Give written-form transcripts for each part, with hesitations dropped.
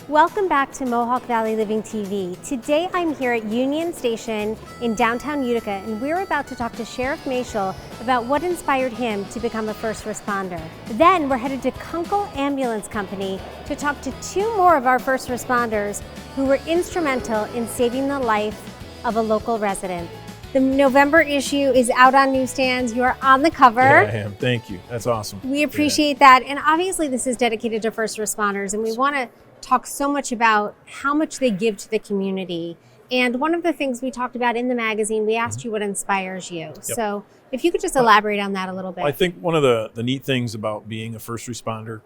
Welcome back to Mohawk Valley Living TV. Today I'm here at Union Station in downtown Utica, and we're about to talk to Sheriff Mashel about what inspired him to become a first responder. Then we're headed to Kunkel Ambulance Company to talk to two more of our first responders who were instrumental in saving the life of a local resident. The November issue is out on newsstands. You are on the cover. Yeah, I am. Thank you. That's awesome. We appreciate that. And obviously this is dedicated to first responders, and we want to talk so much about how much they give to the community. And one of the things we talked about in the magazine, we asked you what inspires you. Yep. So if you could just elaborate on that a little bit. I think one of the neat things about being a first responder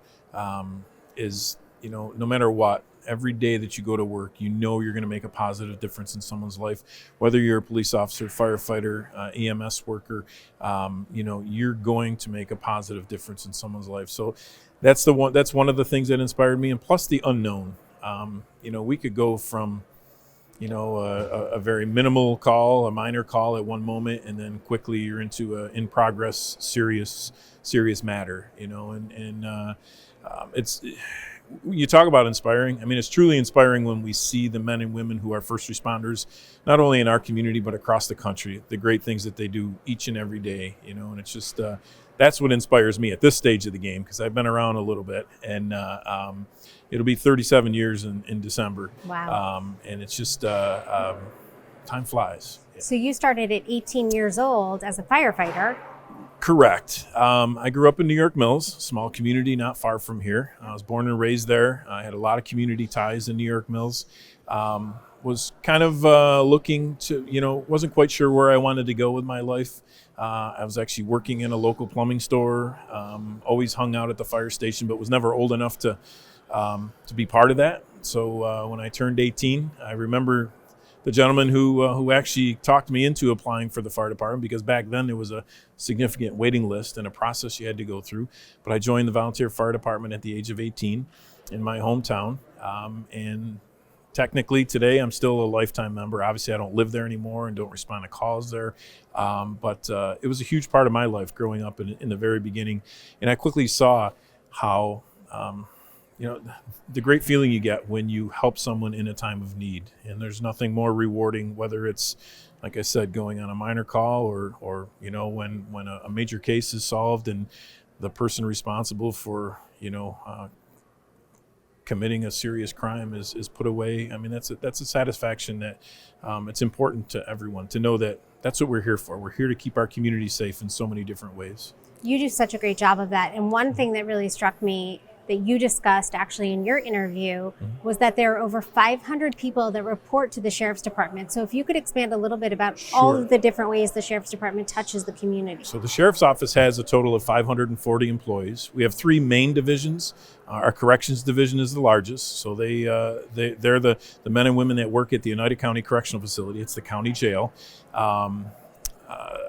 is, no matter what, every day that you go to work, you're going to make a positive difference in someone's life. Whether you're a police officer, firefighter, EMS worker, you're going to make a positive difference in someone's life. So that's one of the things that inspired me, and plus the unknown. We could go from a very minimal call, a minor call at one moment, and then quickly you're into a in progress serious matter. It's, you talk about inspiring. I mean, it's truly inspiring when we see the men and women who are first responders, not only in our community but across the country, the great things that they do each and every day. And it's just that's what inspires me at this stage of the game, because I've been around a little bit, and it'll be 37 years in December. Wow. And it's just time flies. Yeah. So you started at 18 years old as a firefighter. Correct. I grew up in New York Mills, small community not far from here. I was born and raised there. I had a lot of community ties in New York Mills. Was kind of looking to, wasn't quite sure where I wanted to go with my life. I was actually working in a local plumbing store, always hung out at the fire station, but was never old enough to be part of that. So when I turned 18, I remember the gentleman who actually talked me into applying for the fire department, because back then there was a significant waiting list and a process you had to go through. But I joined the volunteer fire department at the age of 18 in my hometown. And technically today I'm still a lifetime member. Obviously I don't live there anymore and don't respond to calls there. But it was a huge part of my life growing up in the very beginning. And I quickly saw how the great feeling you get when you help someone in a time of need. And there's nothing more rewarding, whether it's, like I said, going on a minor call or when a major case is solved and the person responsible for, committing a serious crime is put away. I mean, that's a satisfaction that it's important to everyone to know that that's what we're here for. We're here to keep our community safe in so many different ways. You do such a great job of that. And one thing that really struck me that you discussed actually in your interview was that there are over 500 people that report to the Sheriff's Department. So if you could expand a little bit about all of the different ways the Sheriff's Department touches the community. So the Sheriff's Office has a total of 540 employees. We have three main divisions. Our Corrections Division is the largest. So they're the men and women that work at the United County Correctional Facility. It's the county jail.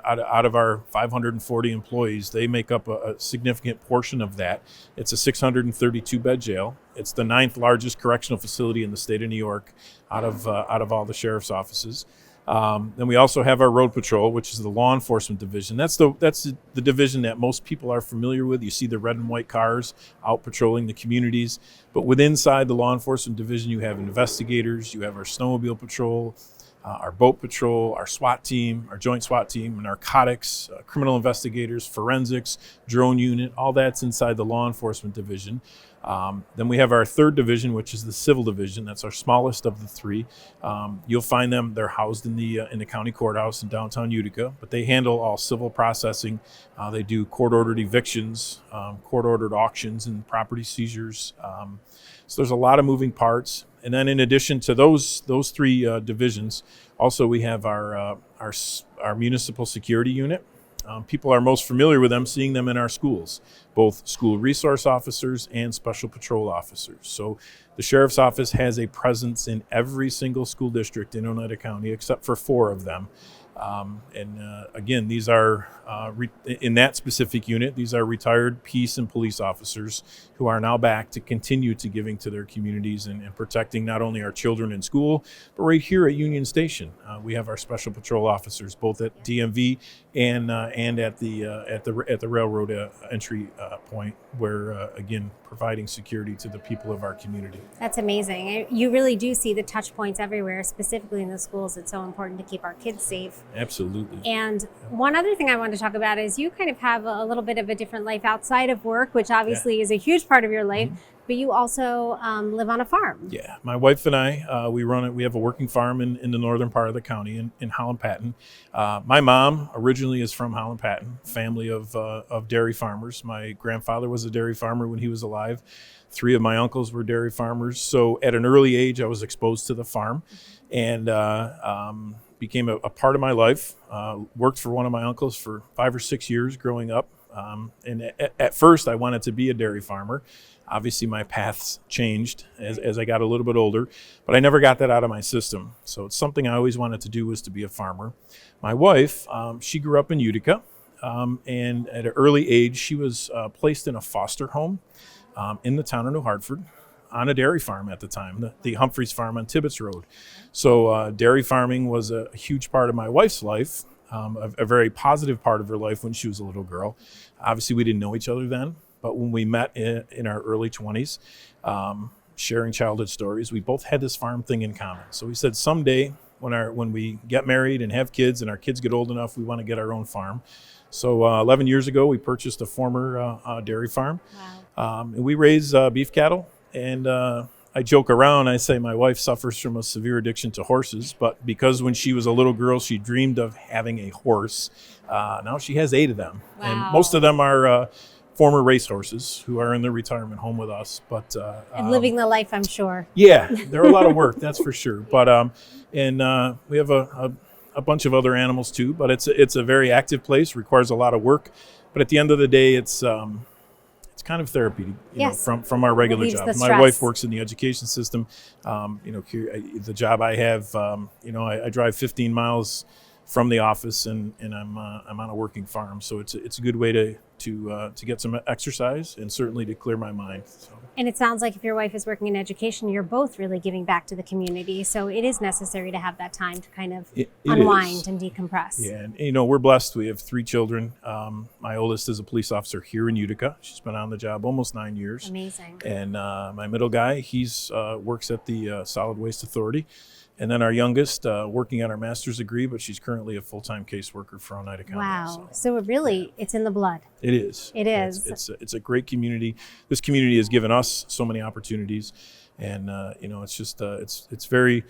Out of our 540 employees, they make up a significant portion of that. It's a 632-bed jail. It's the 9th largest correctional facility in the state of New York out of all the sheriff's offices. Then we also have our Road Patrol, which is the law enforcement division. That's the division that most people are familiar with. You see the red and white cars out patrolling the communities. But inside the law enforcement division, you have investigators, you have our snowmobile patrol, our boat patrol, our SWAT team, our joint SWAT team, narcotics, criminal investigators, forensics, drone unit, all that's inside the law enforcement division. Then we have our third division, which is the civil division. That's our smallest of the three. You'll find them, they're housed in the county courthouse in downtown Utica, but they handle all civil processing. They do court-ordered evictions, court-ordered auctions and property seizures. So there's a lot of moving parts. And then in addition to those three divisions, also we have our municipal security unit. People are most familiar with them, seeing them in our schools, both school resource officers and special patrol officers. So the Sheriff's Office has a presence in every single school district in Oneida County, except for 4 of them. Again, these are, in that specific unit, these are retired peace and police officers who are now back to continue to giving to their communities and protecting not only our children in school, but right here at Union Station. We have our special patrol officers, both at DMV and at the railroad entry point, where, again, providing security to the people of our community. That's amazing. You really do see the touch points everywhere, specifically in the schools. It's so important to keep our kids safe. Absolutely. And one other thing I wanted to talk about is you kind of have a little bit of a different life outside of work, which obviously is a huge part of your life, but you also live on a farm. Yeah, my wife and I, we have a working farm in the northern part of the county in Holland Patton. My mom originally is from Holland Patton, family of dairy farmers. My grandfather was a dairy farmer when he was alive. 3 of my uncles were dairy farmers. So at an early age, I was exposed to the farm and became a part of my life. Worked for one of my uncles for 5 or 6 years growing up. And at first, I wanted to be a dairy farmer. Obviously, my paths changed as I got a little bit older, but I never got that out of my system. So it's something I always wanted to do, was to be a farmer. My wife, she grew up in Utica, and at an early age, she was placed in a foster home in the town of New Hartford on a dairy farm at the time, the Humphreys Farm on Tibbetts Road. So dairy farming was a huge part of my wife's life, a very positive part of her life when she was a little girl. Obviously, we didn't know each other then. But when we met in our early 20s, sharing childhood stories, we both had this farm thing in common. So we said someday when we get married and have kids and our kids get old enough, we want to get our own farm. So 11 years ago, we purchased a former dairy farm. Wow. And we raise beef cattle. And I joke around, I say my wife suffers from a severe addiction to horses, but because when she was a little girl, she dreamed of having a horse. Now she has 8 of them. Wow. And most of them are former racehorses who are in their retirement home with us, but and living the life, I'm sure. Yeah, they're a lot of work, that's for sure. But we have a bunch of other animals too. But it's a very active place, requires a lot of work. But at the end of the day, it's kind of therapy, you know, from our regular job. My wife works in the education system. The job I have, I drive 15 miles from the office, and I'm on a working farm, so it's a good way to get some exercise and certainly to clear my mind. So. And it sounds like if your wife is working in education, you're both really giving back to the community. So it is necessary to have that time to kind of unwind and decompress. Yeah, and we're blessed. We have 3 children. My oldest is a police officer here in Utica. She's been on the job almost 9 years. Amazing. And my middle guy, he's works at the Solid Waste Authority. And then our youngest, working on her master's degree, but she's currently a full-time caseworker for Oneida County. Wow. So it really, it's in the blood. It is. It is. It's a great community. This community has given us so many opportunities. And, it's just, it's very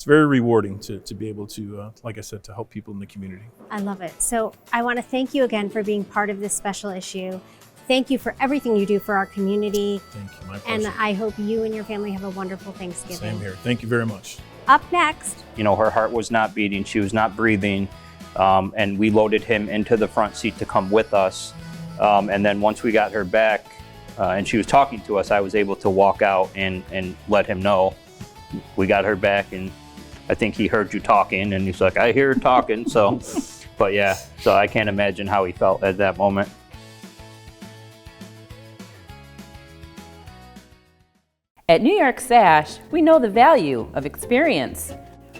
rewarding to be able to, like I said, to help people in the community. I love it. So I want to thank you again for being part of this special issue. Thank you for everything you do for our community. Thank you, my pleasure. And I hope you and your family have a wonderful Thanksgiving. Same here. Thank you very much. Up next. Her heart was not beating, she was not breathing, and we loaded him into the front seat to come with us. And then once we got her back and she was talking to us, I was able to walk out and let him know. We got her back, and I think he heard you talking, and he's like, I hear her talking. So, but yeah, so I can't imagine how he felt at that moment. At New York Sash, we know the value of experience.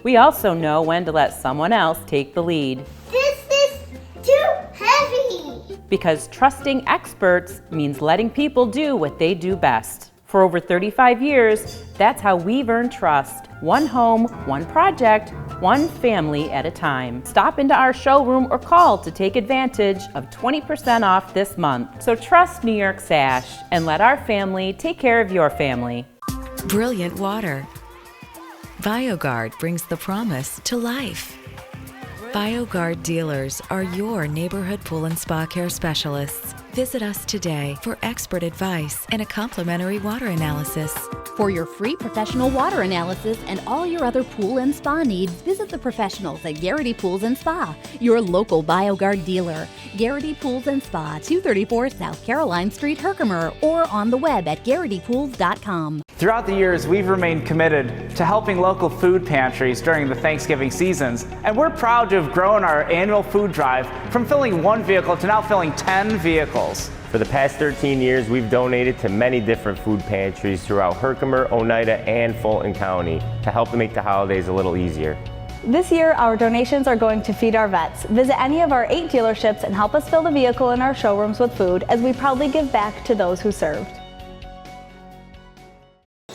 We also know when to let someone else take the lead. This is too heavy! Because trusting experts means letting people do what they do best. For over 35 years, that's how we've earned trust. One home, one project, one family at a time. Stop into our showroom or call to take advantage of 20% off this month. So trust New York Sash and let our family take care of your family. Brilliant water. BioGuard brings the promise to life. BioGuard dealers are your neighborhood pool and spa care specialists. Visit us today for expert advice and a complimentary water analysis. For your free professional water analysis and all your other pool and spa needs, visit the professionals at Garrity Pools and Spa, your local BioGuard dealer. Garrity Pools and Spa, 234 South Caroline Street, Herkimer, or on the web at garritypools.com. Throughout the years, we've remained committed to helping local food pantries during the Thanksgiving seasons, and we're proud to have grown our annual food drive from filling 1 vehicle to now filling 10 vehicles. For the past 13 years, we've donated to many different food pantries throughout Herkimer, Oneida, and Fulton County to help make the holidays a little easier. This year, our donations are going to feed our vets. Visit any of our 8 dealerships and help us fill the vehicle in our showrooms with food as we proudly give back to those who served.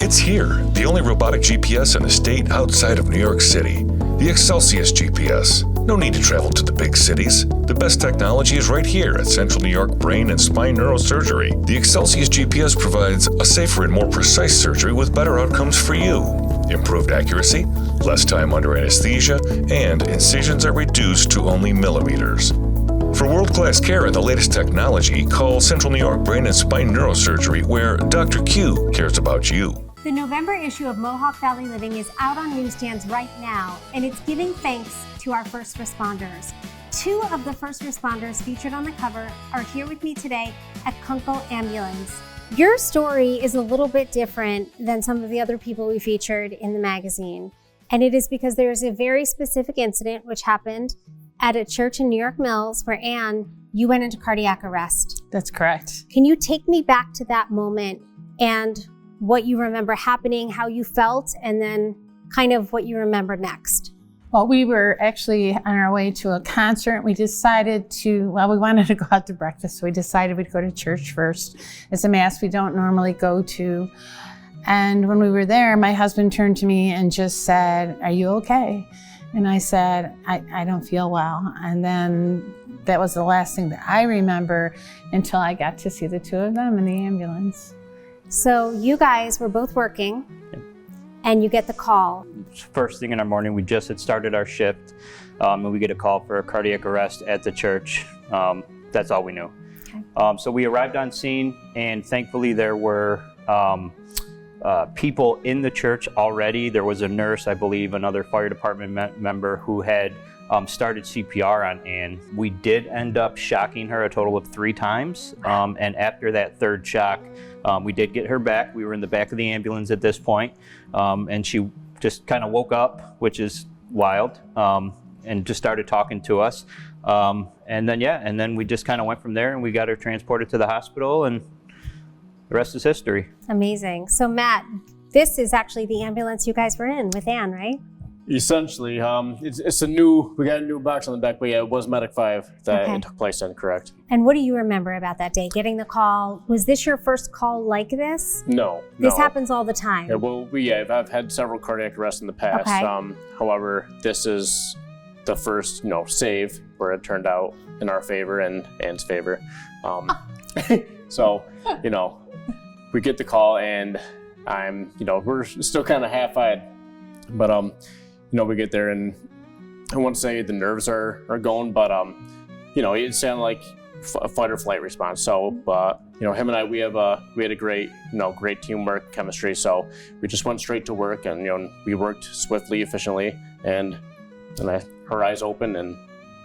It's here, the only robotic GPS in the state outside of New York City. The Excelsius GPS. No need to travel to the big cities. The best technology is right here at Central New York Brain and Spine Neurosurgery. The Excelsius GPS provides a safer and more precise surgery with better outcomes for you. Improved accuracy, less time under anesthesia, and incisions are reduced to only millimeters. For world-class care and the latest technology, call Central New York Brain and Spine Neurosurgery, where Dr. Q cares about you. The November issue of Mohawk Valley Living is out on newsstands right now, and it's giving thanks to our first responders. 2 of the first responders featured on the cover are here with me today at Kunkel Ambulance. Your story is a little bit different than some of the other people we featured in the magazine, and it is because there is a very specific incident which happened at a church in New York Mills where, Anne, you went into cardiac arrest. That's correct. Can you take me back to that moment and what you remember happening, how you felt, and then kind of what you remember next? Well, we were actually on our way to a concert. We decided we wanted to go out to breakfast, so we decided we'd go to church first. It's a mass we don't normally go to. And when we were there, my husband turned to me and just said, "Are you okay?" And I said, I don't feel well. And then that was the last thing that I remember until I got to see the 2 of them in the ambulance. So you guys were both working, and you get the call. First thing in our morning, we just had started our shift, and we get a call for a cardiac arrest at the church. That's all we knew. Okay. So we arrived on scene, and thankfully there were people in the church already. There was a nurse, I believe, another fire department member who had started CPR on Anne. We did end up shocking her a total of 3 times, and after that 3rd shock, we did get her back. We were in the back of the ambulance at this point, and she just kind of woke up, which is wild, and just started talking to us. And then we just kind of went from there, and we got her transported to the hospital, and the rest is history. Amazing. So Matt, this is actually the ambulance you guys were in with Anne, right? Essentially, we got a new box on the back, but yeah, it was Medic 5 that it took place in, correct. And what do you remember about that day, getting the call? Was this your first call like this? No. This happens all the time. Yeah, I've had several cardiac arrests in the past. Okay. However, this is the first, save where it turned out in our favor and Anne's favor. So, we get the call and we're still kind of half-eyed, but we get there and I won't say the nerves are going, but it sounded like a fight or flight response. So, him and I, we had a great teamwork, chemistry. So we just went straight to work, and we worked swiftly, efficiently, and her eyes opened, and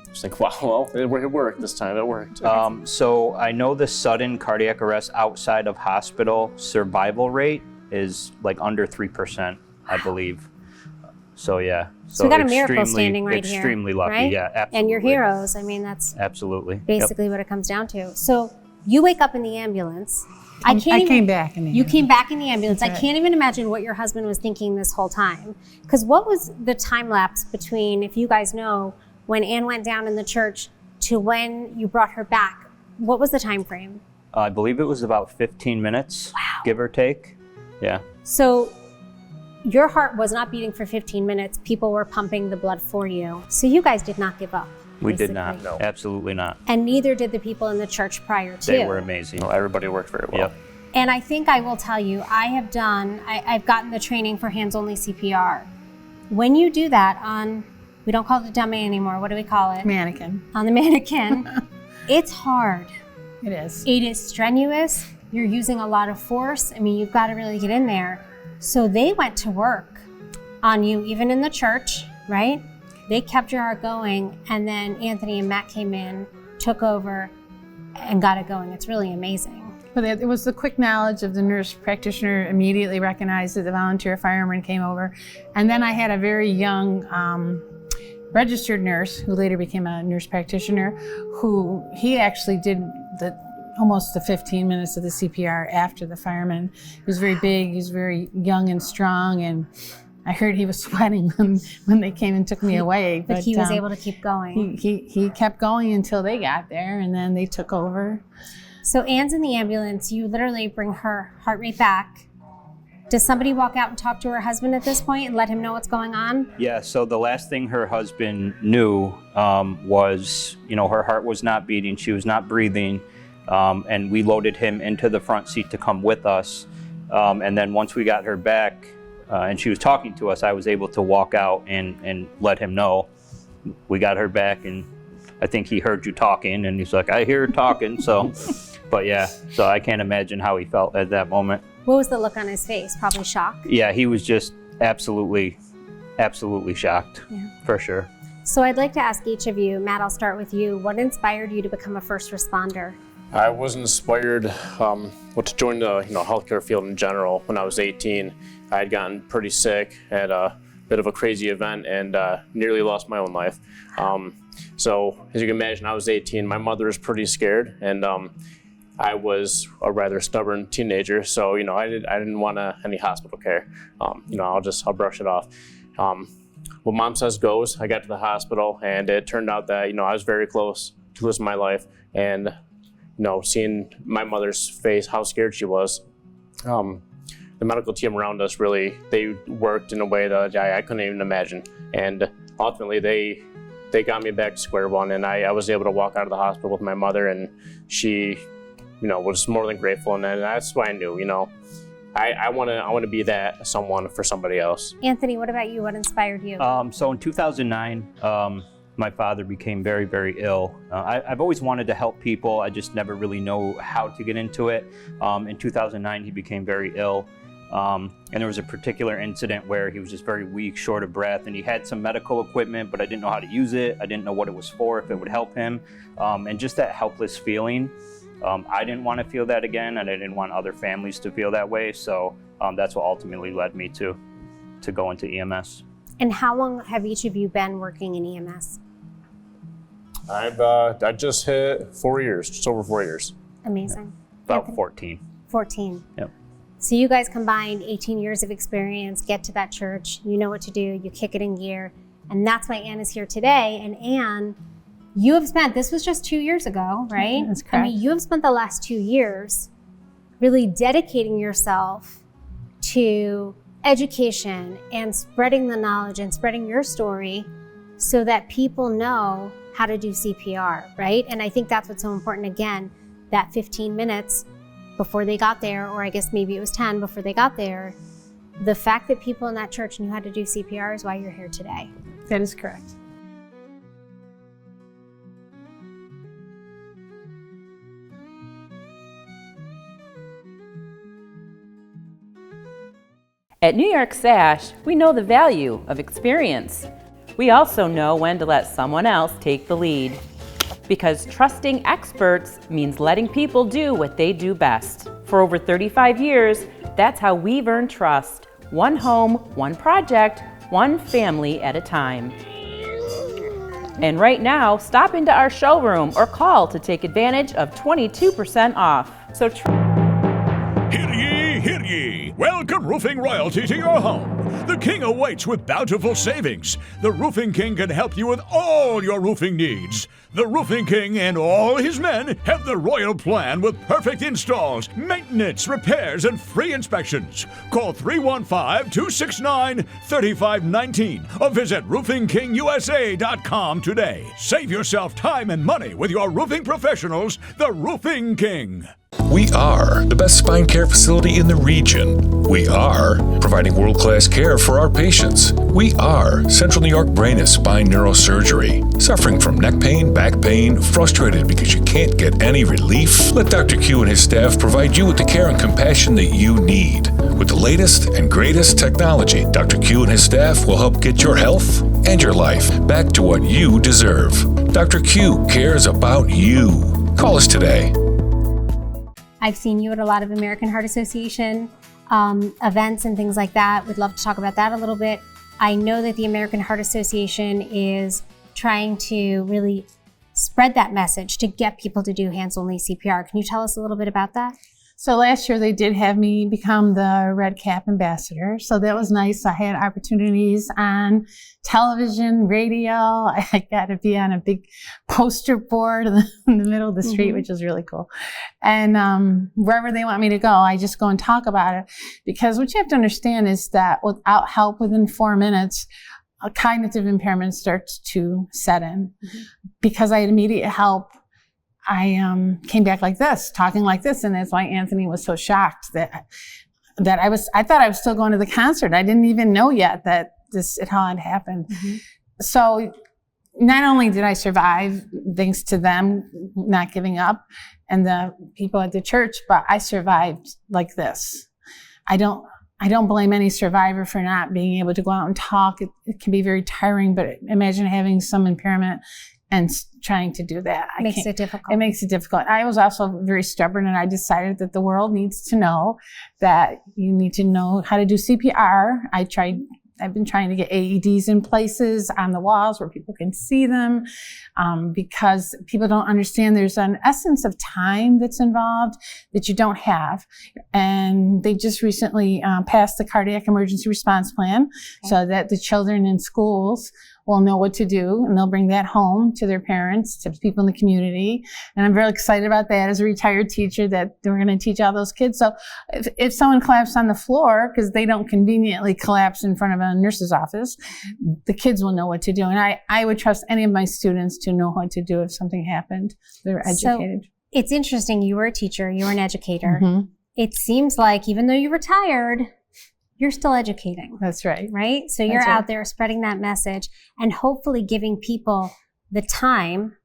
it's like, wow, well, it worked this time. It worked. So I know the sudden cardiac arrest outside of hospital survival rate is like under 3%, I believe. So yeah. So we got a miracle standing right here. Extremely lucky, right? Yeah, absolutely. And you're heroes. I mean, that's absolutely basically what it comes down to. So you wake up in the ambulance. I came back in the ambulance. You came back in the ambulance. That's I can't even imagine what your husband was thinking this whole time. Because what was the time lapse between, if you guys know, when Anne went down in the church to when you brought her back? What was the time frame? I believe it was about 15 minutes, give or take. Yeah. So your heart was not beating for 15 minutes. People were pumping the blood for you. So you guys did not give up. We did not. No. Absolutely not. And neither did the people in the church prior to. They were amazing. Everybody worked very well. Yep. And I think I will tell you, I've gotten the training for hands-only CPR. When you do that on, we don't call it a dummy anymore, what do we call it? Mannequin. On the mannequin, it's hard. It is. It is strenuous. You're using a lot of force. I mean, you've got to really get in there. So they went to work on you, even in the church, right? They kept your heart going. And then Anthony and Matt came in, took over, and got it going. It's really amazing. But it was the quick knowledge of the nurse practitioner immediately recognized that the volunteer fireman came over. And then I had a very young registered nurse who later became a nurse practitioner, who he actually did almost the 15 minutes of the CPR after the fireman. He was very big, he was very young and strong, and I heard he was sweating when they came and took me away. But he was able to keep going. He kept going until they got there, and then they took over. So Anne's in the ambulance. You literally bring her heart rate back. Does somebody walk out and talk to her husband at this point and let him know what's going on? Yeah, so the last thing her husband knew was, her heart was not beating, she was not breathing, and we loaded him into the front seat to come with us. And then once we got her back and she was talking to us, I was able to walk out and let him know. We got her back, and I think he heard you talking, and he's like, I hear her talking, so. But yeah, so I can't imagine how he felt at that moment. What was the look on his face? Probably shock? Yeah, he was just absolutely shocked, for sure. So I'd like to ask each of you, Matt, I'll start with you. What inspired you to become a first responder? I was inspired to join the healthcare field in general. When I was 18, I had gotten pretty sick, had a bit of a crazy event, and nearly lost my own life. So as you can imagine, I was 18. My mother was pretty scared, and I was a rather stubborn teenager, so I didn't want any hospital care. I'll brush it off. What mom says goes. I got to the hospital, and it turned out that I was very close to losing my life, and seeing my mother's face, how scared she was. The medical team around us they worked in a way that I couldn't even imagine, and ultimately they got me back to square one, and I was able to walk out of the hospital with my mother, and she was more than grateful, and that's why I knew, I want to be that someone for somebody else. Anthony, what about you? What inspired you? So in 2009, my father became very, very ill. I've always wanted to help people. I just never really know how to get into it. In 2009, he became very ill. And there was a particular incident where he was just very weak, short of breath, and he had some medical equipment, but I didn't know how to use it. I didn't know what it was for, if it would help him. And just that helpless feeling. I didn't want to feel that again, and I didn't want other families to feel that way. So that's what ultimately led me to go into EMS. And how long have each of you been working in EMS? I just hit 4 years, just over 4 years. Amazing. About Anthony? 14. 14. Yep. So you guys combined 18 years of experience, get to that church, you know what to do, you kick it in gear, and that's why Anne is here today. And Anne, you have spent, this was just 2 years ago, right? That's correct. I mean, you have spent the last 2 years really dedicating yourself to education and spreading the knowledge and spreading your story so that people know how to do CPR, right? And I think that's what's so important. Again, that 15 minutes before they got there, or I guess maybe it was 10 before they got there, the fact that people in that church knew how to do CPR is why you're here today. That is correct. At New York SASH, we know the value of experience. We also know when to let someone else take the lead. Because trusting experts means letting people do what they do best. For over 35 years, that's how we've earned trust. One home, one project, one family at a time. And right now, stop into our showroom or call to take advantage of 22% off. So Hear ye, hear ye! Welcome roofing royalty to your home. The King awaits with bountiful savings. The Roofing King can help you with all your roofing needs. The Roofing King and all his men have the royal plan with perfect installs, maintenance, repairs, and free inspections. Call 315-269-3519 or visit roofingkingusa.com today. Save yourself time and money with your roofing professionals, the Roofing King. We are the best spine care facility in the region. We are providing world-class care for our patients. We are Central New York Brain and Spine Neurosurgery. Suffering from neck pain, back pain, frustrated because you can't get any relief? Let Dr. Q and his staff provide you with the care and compassion that you need. With the latest and greatest technology, Dr. Q and his staff will help get your health and your life back to what you deserve. Dr. Q cares about you. Call us today. I've seen you at a lot of American Heart Association events and things like that. We'd love to talk about that a little bit. I know that the American Heart Association is trying to really spread that message to get people to do hands-only CPR. Can you tell us a little bit about that? So last year they did have me become the Red Cap ambassador. So that was nice. I had opportunities on television, radio. I got to be on a big poster board in the middle of the street, which is really cool. And wherever they want me to go, I just go and talk about it. Because what you have to understand is that without help within 4 minutes, a cognitive impairment starts to set in. Because I had immediate help, I came back like this, talking like this, and that's why Anthony was so shocked that I thought I was still going to the concert. I didn't even know yet that it had happened. So not only did I survive, thanks to them not giving up and the people at the church, but I survived like this. I don't blame any survivor for not being able to go out and talk. It can be very tiring, but imagine having some impairment and trying to do that. It makes it difficult. It makes it difficult. I was also very stubborn, and I decided that the world needs to know that you need to know how to do CPR. I've been trying to get AEDs in places on the walls where people can see them, because people don't understand there's an essence of time that's involved that you don't have. And they just recently passed the cardiac emergency response plan so that the children in schools will know what to do, and they'll bring that home to their parents, to people in the community. And I'm very excited about that as a retired teacher, that we're going to teach all those kids. So if someone collapses on the floor, because they don't conveniently collapse in front of a nurse's office, the kids will know what to do. And I would trust any of my students to know what to do if something happened. They're educated. So it's interesting. You were a teacher, you were an educator. It seems like even though you're retired, you're still educating. That's right. Right? So you're out there spreading that message and hopefully giving people the time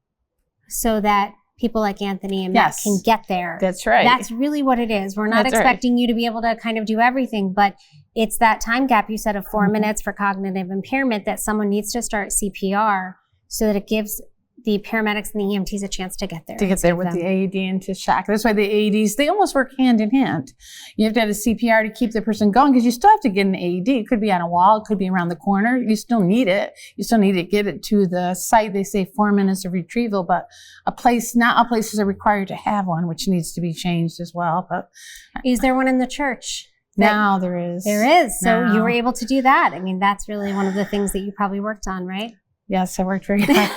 so that people like Anthony and Matt can get there. That's right. That's really what it is. We're not expecting you to be able to kind of do everything, but it's that time gap you said of 4 minutes for cognitive impairment that someone needs to start CPR so that it gives the paramedics and the EMTs a chance to get there. To get there with the AED into shock. That's why the AEDs, they almost work hand in hand. You have to have a CPR to keep the person going, because you still have to get an AED. It could be on a wall, it could be around the corner. You still need it. You still need to get it to the site. They say 4 minutes of retrieval, but not all places are required to have one, which needs to be changed as well. But is there one in the church? Now there is. There is. So you were able to do that. I mean, that's really one of the things that you probably worked on, right? Yes, I worked very hard.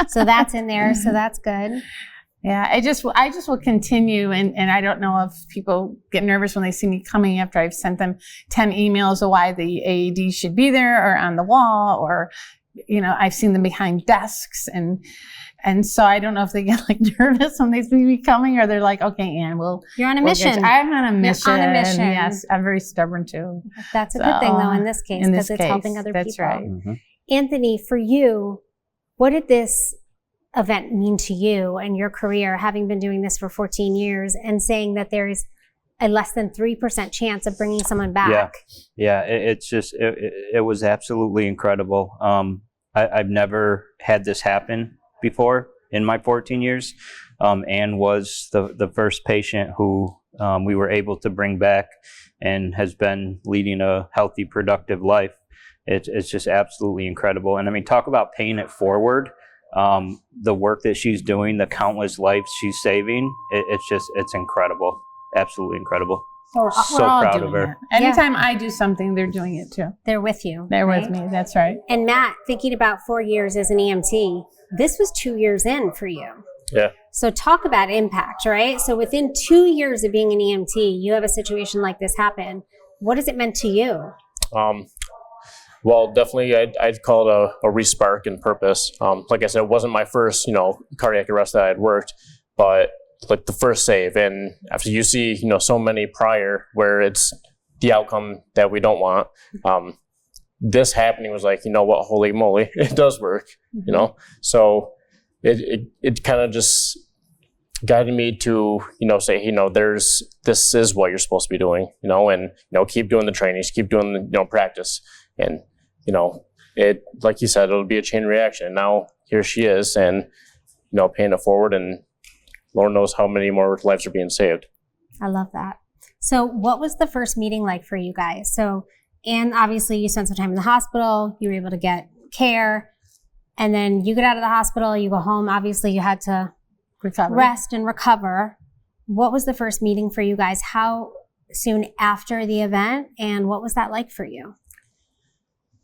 So that's in there. So that's good. Yeah, I just will continue. And I don't know if people get nervous when they see me coming after I've sent them 10 emails of why the AED should be there or on the wall, or, I've seen them behind desks. And so I don't know if they get nervous when they see me coming, or they're like, okay, Ann, you're on a mission. I'm on a mission. You're on a mission. Yes, I'm very stubborn too. That's a good thing though in this case, because it's helping other people. That's right. Anthony, for you, what did this event mean to you and your career, having been doing this for 14 years and saying that there is a less than 3% chance of bringing someone back? Yeah. It was absolutely incredible. I've never had this happen before in my 14 years. Anne was the first patient who we were able to bring back and has been leading a healthy, productive life. It's just absolutely incredible. And I mean, talk about paying it forward. The work that she's doing, the countless lives she's saving, it's incredible. Absolutely incredible. So proud of her. Anytime I do something, they're doing it too. They're with you. They're with me. That's right. And Matt, thinking about 4 years as an EMT, this was 2 years in for you. Yeah. So talk about impact, right? So within 2 years of being an EMT, you have a situation like this happen. What has it meant to you? Well, definitely, I'd call it a respark in purpose. Like I said, it wasn't my first, cardiac arrest that I had worked, but like the first save, and after you see, you know, so many prior where it's the outcome that we don't want, this happening was like, you know what, holy moly, it does work, you know? So it kind of just guided me to, you know, say, you know, this is what you're supposed to be doing, you know, and, you know, keep doing the trainings, keep doing the, you know, practice. And, you know, it, like you said, it'll be a chain reaction. And now here she is, and, you know, paying it forward, and Lord knows how many more lives are being saved. I love that. So what was the first meeting like for you guys? So, and obviously you spent some time in the hospital, you were able to get care, and then you get out of the hospital, you go home. Obviously you had to rest and recover. What was the first meeting for you guys? How soon after the event, and what was that like for you?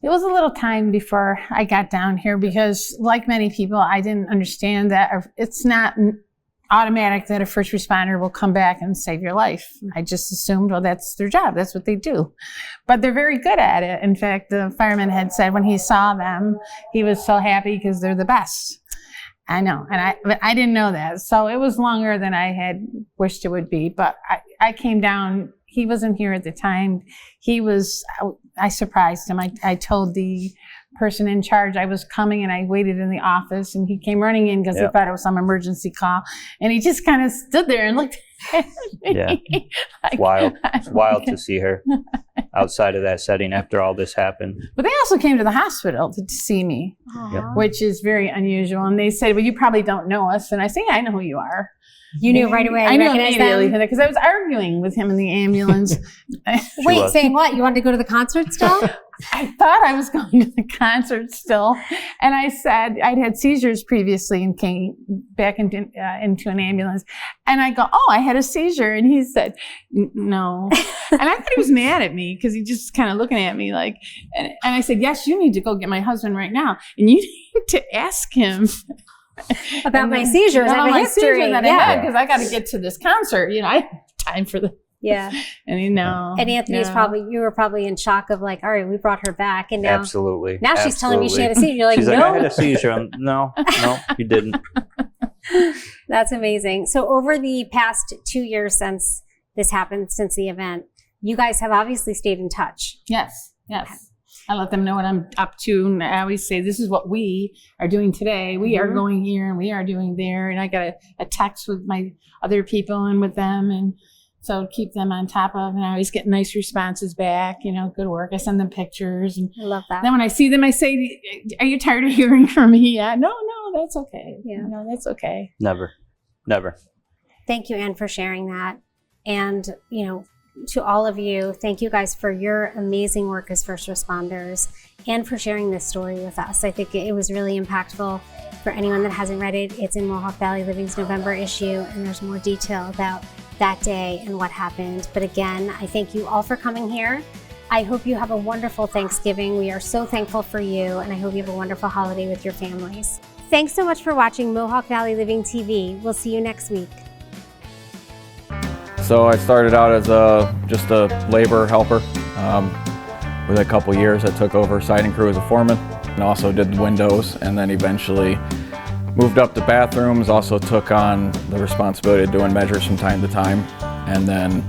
It was a little time before I got down here because, like many people, I didn't understand that it's not automatic that a first responder will come back and save your life. I just assumed, well, that's their job. That's what they do. But they're very good at it. In fact, the fireman had said when he saw them, he was so happy because they're the best. I know, but I didn't know that. So it was longer than I had wished it would be. But I came down. He wasn't here at the time. I surprised him. I told the person in charge I was coming, and I waited in the office, and he came running in because he thought it was some emergency call. And he just kind of stood there and looked at me. Yeah, it's wild. It's wild to see her outside of that setting after all this happened. But they also came to the hospital to see me, which is very unusual. And they said, well, you probably don't know us. And I say, yeah, I know who you are. You knew right away. I knew immediately because I was arguing with him in the ambulance. Wait, saying what? You wanted to go to the concert still? I thought I was going to the concert still. And I said I'd had seizures previously and came back into an ambulance. And I go, oh, I had a seizure. And he said, no. And I thought he was mad at me because he just kind of looking at me like, and I said, yes, you need to go get my husband right now. And you need to ask him about my seizures. I have a history. Because I got to get to this concert. You know, I have time for the. Yeah. And you know. And Anthony you were probably in shock of like, all right, we brought her back. And now. Absolutely. Now she's telling me she had a seizure. You're like, she's no. Like, I had a seizure. No, you didn't. That's amazing. So over the past 2 years since this happened, since the event, you guys have obviously stayed in touch. Yes. I let them know what I'm up to. And I always say, this is what we are doing today. We are going here and we are doing there. And I got a text with my other people and with them. And so keep them on top of, and I always get nice responses back, you know, good work. I send them pictures. And I love that. Then when I see them, I say, are you tired of hearing from me yet? No, that's okay. Yeah. No, that's okay. Never. Thank you, Ann, for sharing that. And, you know, to all of you, thank you guys for your amazing work as first responders and for sharing this story with us. I think it was really impactful. For anyone that hasn't read it, it's in Mohawk Valley Living's November issue, and there's more detail about that day and what happened. But again, I thank you all for coming here. I hope you have a wonderful Thanksgiving. We are so thankful for you, and I hope you have a wonderful holiday with your families. Thanks so much for watching Mohawk Valley Living TV. We'll see you next week. So I started out as just a labor helper. Within a couple years, I took over siding crew as a foreman and also did the windows, and then eventually moved up to bathrooms, also took on the responsibility of doing measures from time to time. And then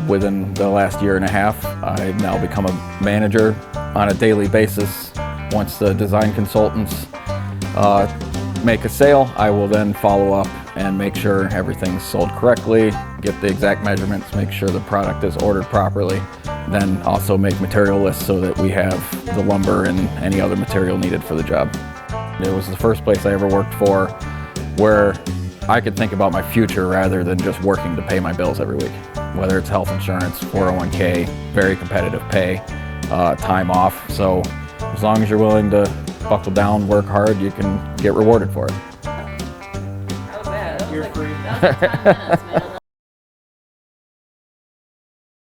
within the last year and a half, I've now become a manager on a daily basis. Once the design consultants make a sale, I will then follow up and make sure everything's sold correctly, get the exact measurements, make sure the product is ordered properly, then also make material lists so that we have the lumber and any other material needed for the job. It was the first place I ever worked for where I could think about my future rather than just working to pay my bills every week. Whether it's health insurance, 401k, very competitive pay, time off. So as long as you're willing to buckle down, work hard, you can get rewarded for it. That was bad. That was like 10 minutes, man.